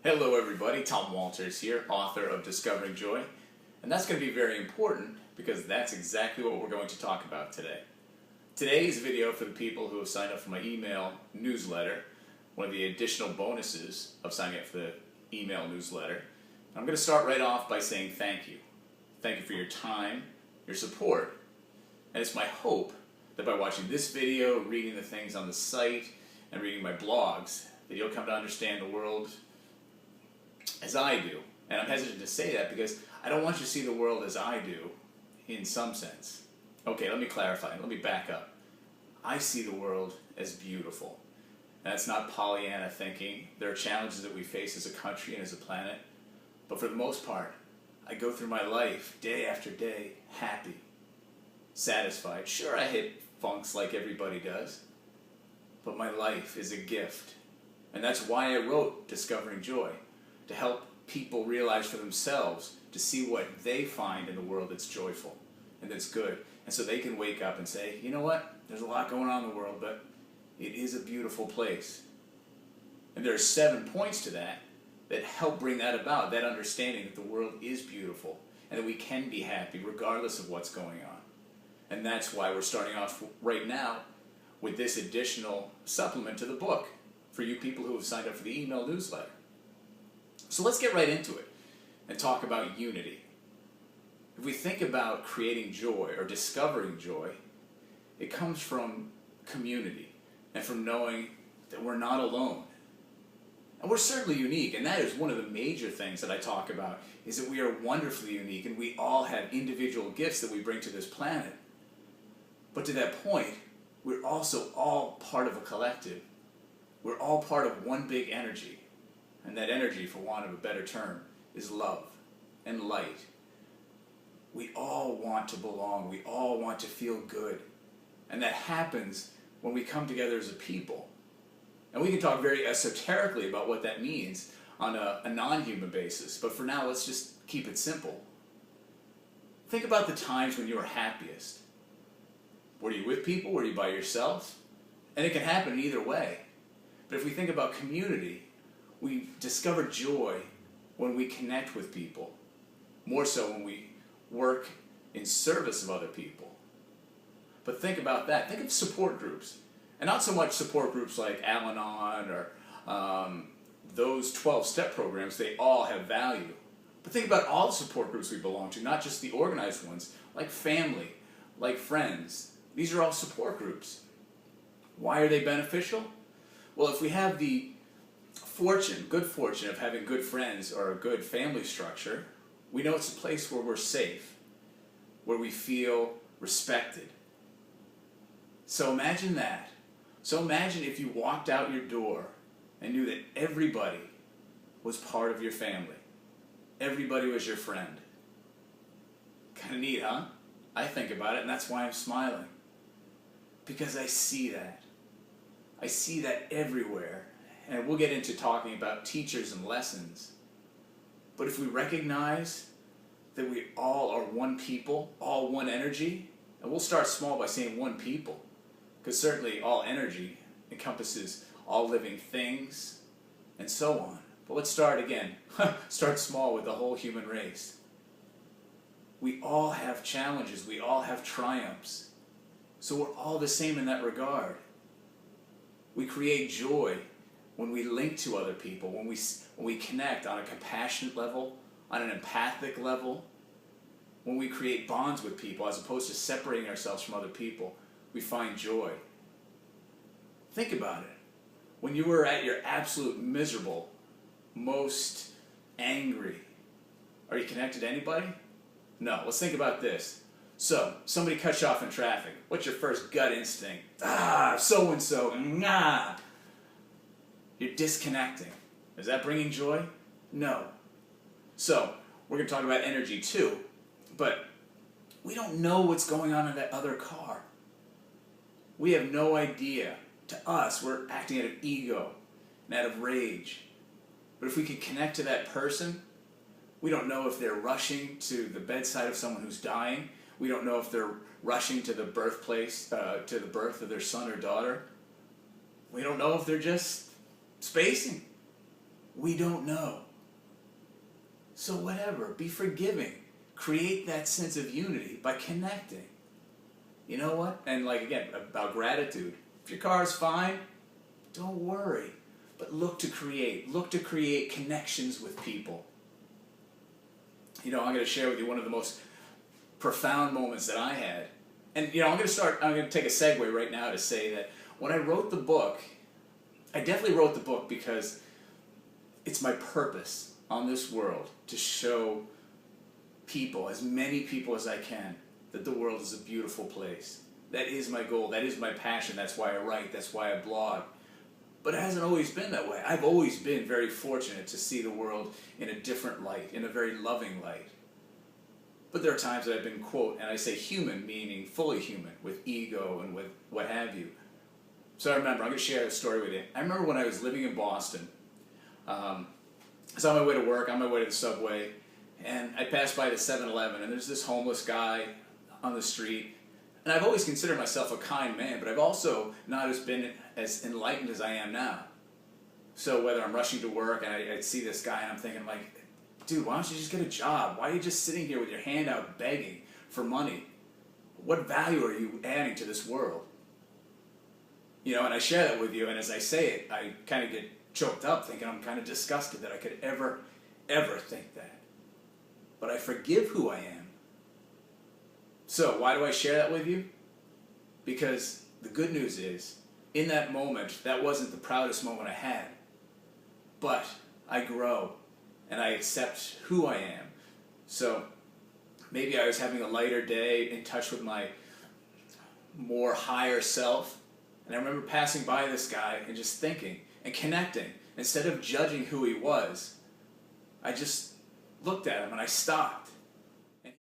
Hello everybody, Tom Walters here, author of Discovering Joy. And that's going to be very important because that's exactly what we're going to talk about today. Today's video for the people who have signed up for my email newsletter, one of the additional bonuses of signing up for the email newsletter. I'm going to start right off by saying thank you. Thank you for your time, your support, and it's my hope that by watching this video, reading the things on the site, and reading my blogs, that you'll come to understand the world as I do. And I'm hesitant to say that because I don't want you to see the world as I do in some sense. Okay, let me clarify. Let me back up. I see the world as beautiful. That's not Pollyanna thinking. There are challenges that we face as a country and as a planet. But for the most part, I go through my life day after day happy, satisfied. Sure, I hit funks like everybody does. But my life is a gift. And that's why I wrote Discovering Joy, to help people realize for themselves, to see what they find in the world that's joyful and that's good. And so they can wake up and say, you know what, there's a lot going on in the world, but it is a beautiful place. And there are 7 points to that help bring that about, that understanding that the world is beautiful and that we can be happy regardless of what's going on. And that's why we're starting off right now with this additional supplement to the book for you people who have signed up for the email newsletter. So let's get right into it and talk about unity. If we think about creating joy or discovering joy, it comes from community and from knowing that we're not alone. And we're certainly unique, and that is one of the major things that I talk about, is that we are wonderfully unique and we all have individual gifts that we bring to this planet. But to that point, we're also all part of a collective. We're all part of one big energy. And that energy, for want of a better term, is love and light. We all want to belong. We all want to feel good. And that happens when we come together as a people. And we can talk very esoterically about what that means on a non-human basis. But for now, let's just keep it simple. Think about the times when you were happiest. Were you with people? Were you by yourself? And it can happen either way. But if we think about community, we discover joy when we connect with people, more so when we work in service of other people. But think about that. Think of support groups. And not so much support groups like Al-Anon or those 12-step programs. They all have value. But think about all the support groups we belong to, not just the organized ones, like family, like friends. These are all support groups. Why are they beneficial? Well, if we have the good fortune of having good friends or a good family structure, we know it's a place where we're safe, where we feel respected. So imagine that. So imagine if you walked out your door and knew that everybody was part of your family. Everybody was your friend. Kind of neat, huh? I think about it, and that's why I'm smiling. Because I see that. I see that everywhere. And we'll get into talking about teachers and lessons. But if we recognize that we all are one people, all one energy, and we'll start small by saying one people, because certainly all energy encompasses all living things and so on. But let's start again. Start small with the whole human race. We all have challenges. We all have triumphs. So we're all the same in that regard. We create joy when we link to other people, when we connect on a compassionate level, on an empathic level, when we create bonds with people as opposed to separating ourselves from other people, we find joy. Think about it. When you were at your absolute miserable, most angry, are you connected to anybody? No. Let's think about this. So, somebody cuts you off in traffic. What's your first gut instinct? So-and-so, nah. You're disconnecting. Is that bringing joy? No. So, we're going to talk about energy too, but we don't know what's going on in that other car. We have no idea. To us, we're acting out of ego and out of rage. But if we can connect to that person, we don't know if they're rushing to the bedside of someone who's dying. We don't know if they're rushing to the birthplace, to the birth of their son or daughter. We don't know if they're just spacing. We don't know. So whatever, be forgiving. Create that sense of unity by connecting. You know what? And like again, about gratitude. If your car's fine, don't worry. But look to create connections with people. You know, I'm going to share with you one of the most profound moments that I had. And you know, I'm going to take a segue right now to say that when I wrote the book, I definitely wrote the book because it's my purpose on this world to show people, as many people as I can, that the world is a beautiful place. That is my goal. That is my passion. That's why I write. That's why I blog. But it hasn't always been that way. I've always been very fortunate to see the world in a different light, in a very loving light. But there are times that I've been, quote, and I say human, meaning fully human, with ego and with what have you. So I remember, I'm going to share a story with you. I remember when I was living in Boston, I was on my way to work, on my way to the subway, and I passed by the 7-Eleven, and there's this homeless guy on the street. And I've always considered myself a kind man, but I've also not been as enlightened as I am now. So whether I'm rushing to work and I see this guy and I'm thinking like, dude, why don't you just get a job? Why are you just sitting here with your hand out begging for money? What value are you adding to this world? You know, and I share that with you, and as I say it, I kind of get choked up thinking I'm kind of disgusted that I could ever think that. But I forgive who I am. So why do I share that with you? Because the good news is, in that moment, that wasn't the proudest moment I had. But I grow, and I accept who I am. So maybe I was having a lighter day, in touch with my more higher self, and I remember passing by this guy and just thinking and connecting. Instead of judging who he was, I just looked at him and I stopped.